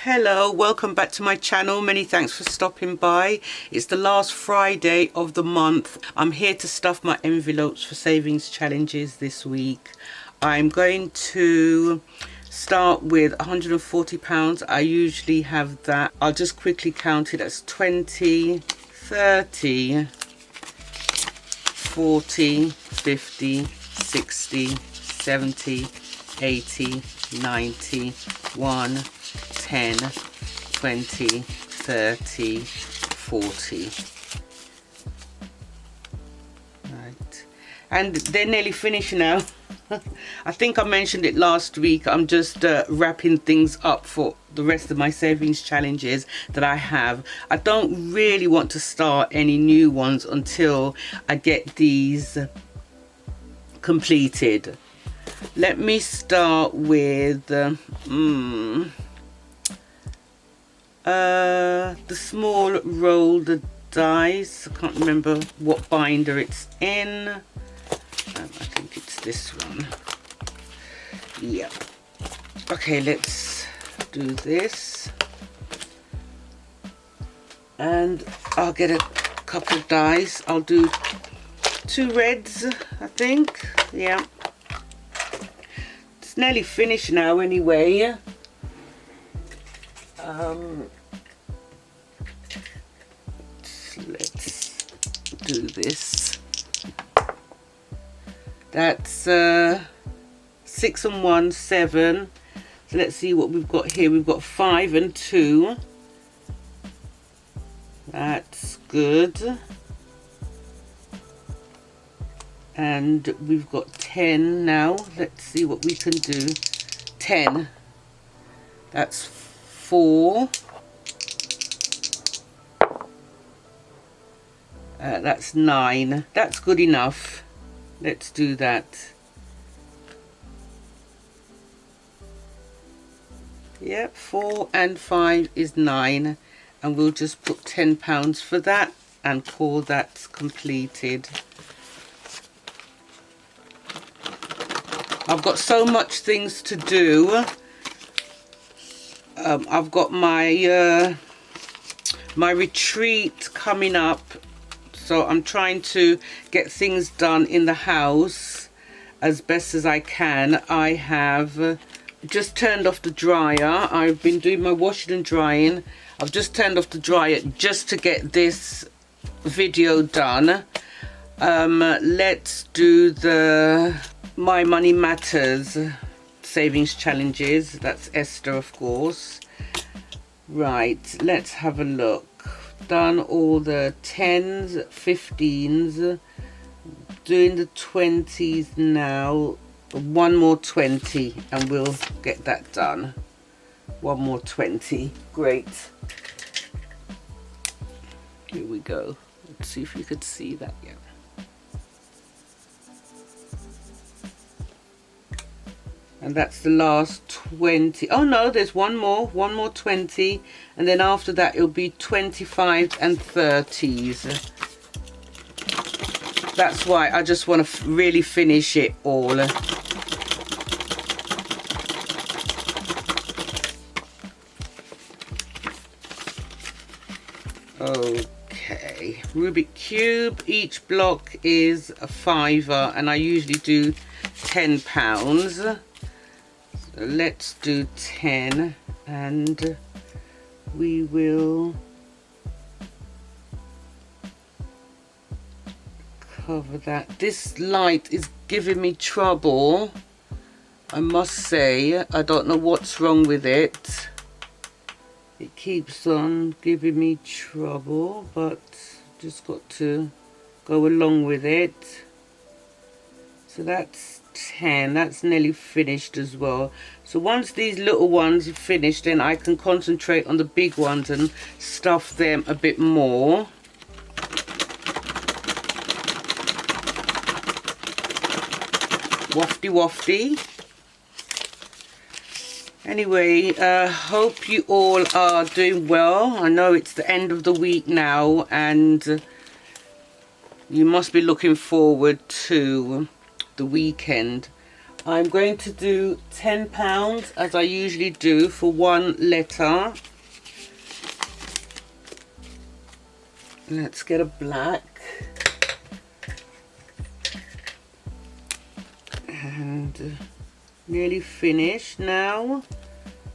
Hello, welcome back to my channel. Many thanks for stopping by. It's the last Friday of the month. I'm here to stuff my envelopes for savings challenges this week. I'm going to start with £140. I usually have that. I'll just quickly count it as 20, 30, 40, 50, 60, 70, 80, 90, 1, 10, 20, 30, 40. Right, and they're nearly finished now. I think I mentioned it last week. I'm just wrapping things up for the rest of my savings challenges that I have. I don't really want to start any new ones until I get these completed. Let me start with the small rolled dice. I can't remember what binder it's in. I think it's this one. Yeah. Okay, let's do this. And I'll get a couple of dice. I'll do 2 reds, I think. Yeah. It's nearly finished now anyway. Let's do this. That's 6 and 1, 7. So let's see what we've got here. We've got 5 and 2. That's good. And we've got 10 now. Let's see what we can do. 10. That's 4. That's 9. That's good enough. Let's do that. Yep, 4 and 5 is 9, and we'll just put £10 for that and call that completed. I've got so much things to do. I've got my my retreat coming up, so I'm trying to get things done in the house as best as I can. I have just turned off the dryer. I've been doing my washing and drying. I've just turned off the dryer just to get this video done. Let's do the My Money Matters savings challenges. That's Esther, of course. Right, let's have a look. Done all the 10s, 15s, doing the 20s now. One more 20 and we'll get that done. One more 20. Great. Here we go. Let's see if you could see that. Yeah. And that's the last 20. Oh no, there's one more 20, and then after that it'll be 25s and 30s. That's why I just want to really finish it all. Okay, Rubik Cube, each block is a £5 and I usually do £10. So let's do 10 and we will cover that. This light is giving me trouble, I must say. I don't know what's wrong with it. It keeps on giving me trouble, but just got to go along with it. So that's 10. That's nearly finished as well. So once these little ones are finished, then I can concentrate on the big ones and stuff them a bit more. Wafty wafty. Anyway, hope you all are doing well. I know it's the end of the week now and you must be looking forward to the weekend. I'm going to do £10 as I usually do for one letter. Let's get a black. And nearly finished now.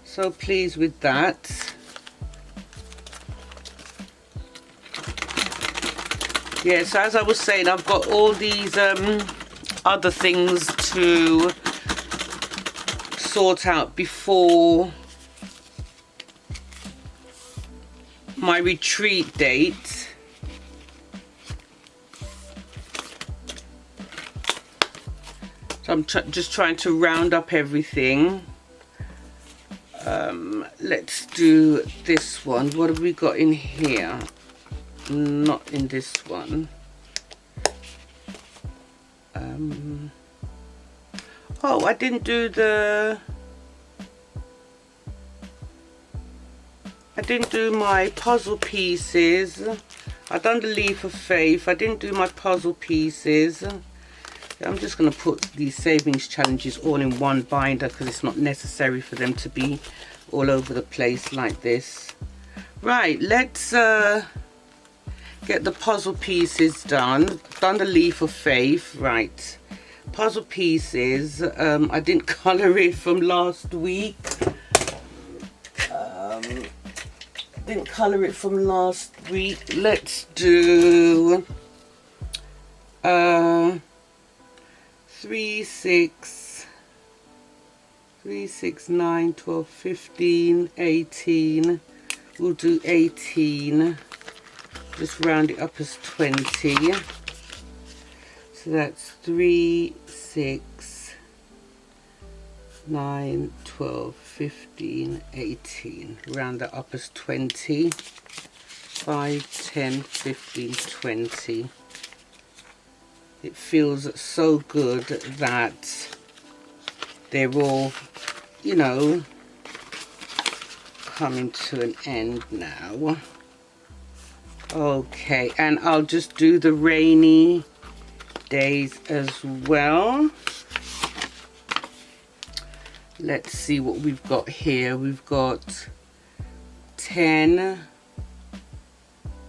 So pleased with that. Yeah, so as I was saying, I've got all these other things to sort out before my retreat date. So I'm just trying to round up everything. Let's do this one. What have we got in here? Not in this one. Oh, I didn't do my puzzle pieces. I've done the leaf of faith. I didn't do my puzzle pieces. I'm just going to put these savings challenges all in one binder because it's not necessary for them to be all over the place like this. Right, let's get the puzzle pieces done. Done the leaf of faith. Right, puzzle pieces. I didn't colour it from last week. Let's do 3, 6, 9, 12, 15, 18. We'll do 18. Just round it up as 20. So that's 3, 6, 9, 12, 15, 18. Round that up as 20. 5, 10, 15, 20. It feels so good that they're all, you know, coming to an end now. Okay, and I'll just do the rainy days as well. Let's see what we've got here. We've got 10.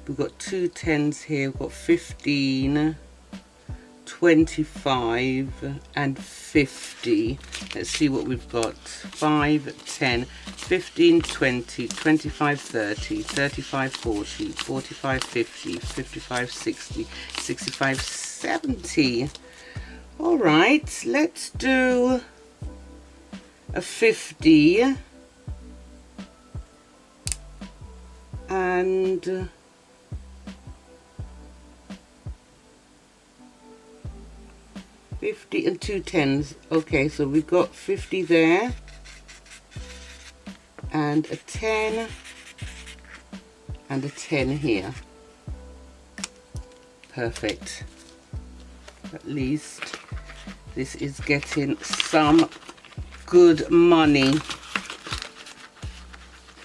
We've got 2 10s here. We've got 15, 25 and 50. Let's see what we've got. 5, 10, 15, 20, 25, 30, 35, 40, 45, 50, 55, 60, 65, 70. All right, let's do a 50 and 50 and 2 10s. Okay, so we've got 50 there and a 10 and a 10 here. Perfect. At least this is getting some good money.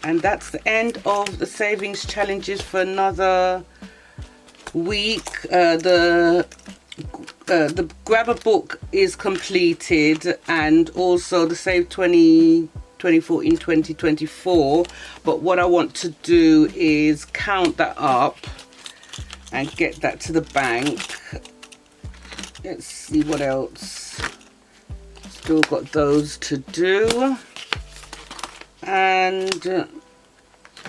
And that's the end of the savings challenges for another week. The grabber book is completed, and also the Save 2014 2024. But what I want to do is count that up and get that to the bank. Let's see what else. Still got those to do. And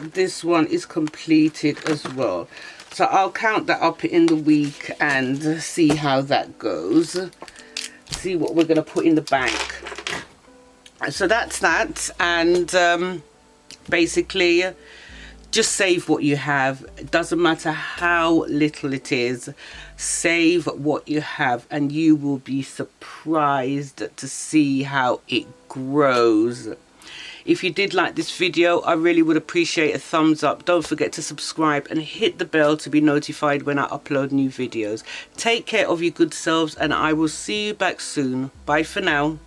this one is completed as well. So I'll count that up in the week and see how that goes. See what we're going to put in the bank. So that's that. And basically, just save what you have. It doesn't matter how little it is. Save what you have and you will be surprised to see how it grows. If you did like this video, I really would appreciate a thumbs up. Don't forget to subscribe and hit the bell to be notified when I upload new videos. Take care of your good selves and I will see you back soon. Bye for now.